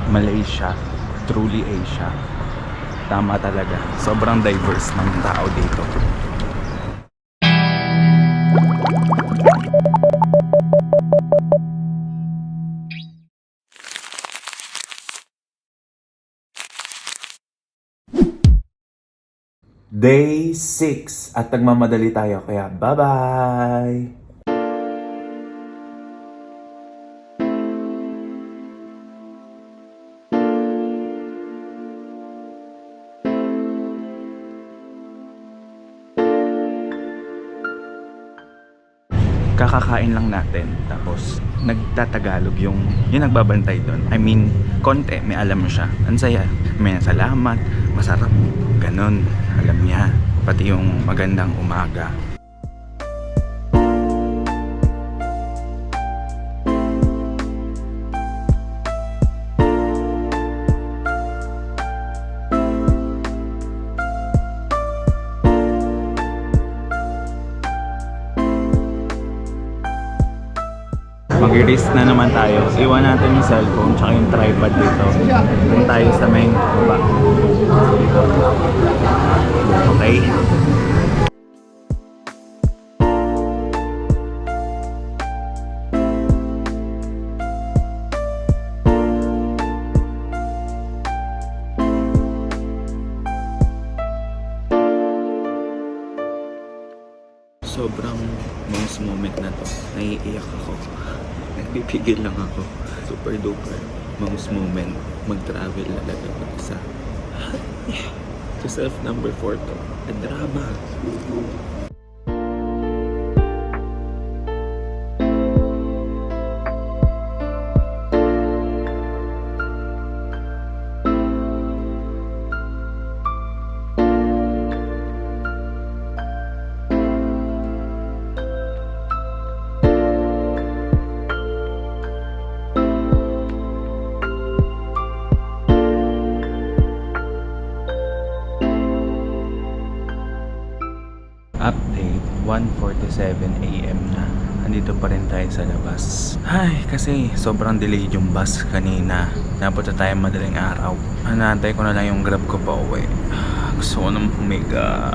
Malaysia, truly Asia. Tama talaga, sobrang diverse ng tao dito. Day 6 at nagmamadali tayo kaya bye-bye! Kakakain lang natin tapos nagtatagalog yung nagbabantay doon. I mean, konti, may alam siya. Ang saya, may salamat, masarap, ganun. Alam niya, pati yung magandang umaga. Mag-risk na naman tayo. Iwan natin yung cellphone tsaka yung tripod dito. Doon tayo sa may baba. Okay. Sobrang most moment na to. Naiiyak ako. Nagpipigil lang ako. Super duper most moment. Mag-travel talaga mag-isa. Sa self number 4 to. A drama. Update, 1:47 AM na. Andito pa rin tayo sa labas. Ay, kasi sobrang delayed yung bus kanina. Napunta tayo madaling araw. Hanantay ko na lang yung grab ko pa uwi. Gusto ko naman humiga.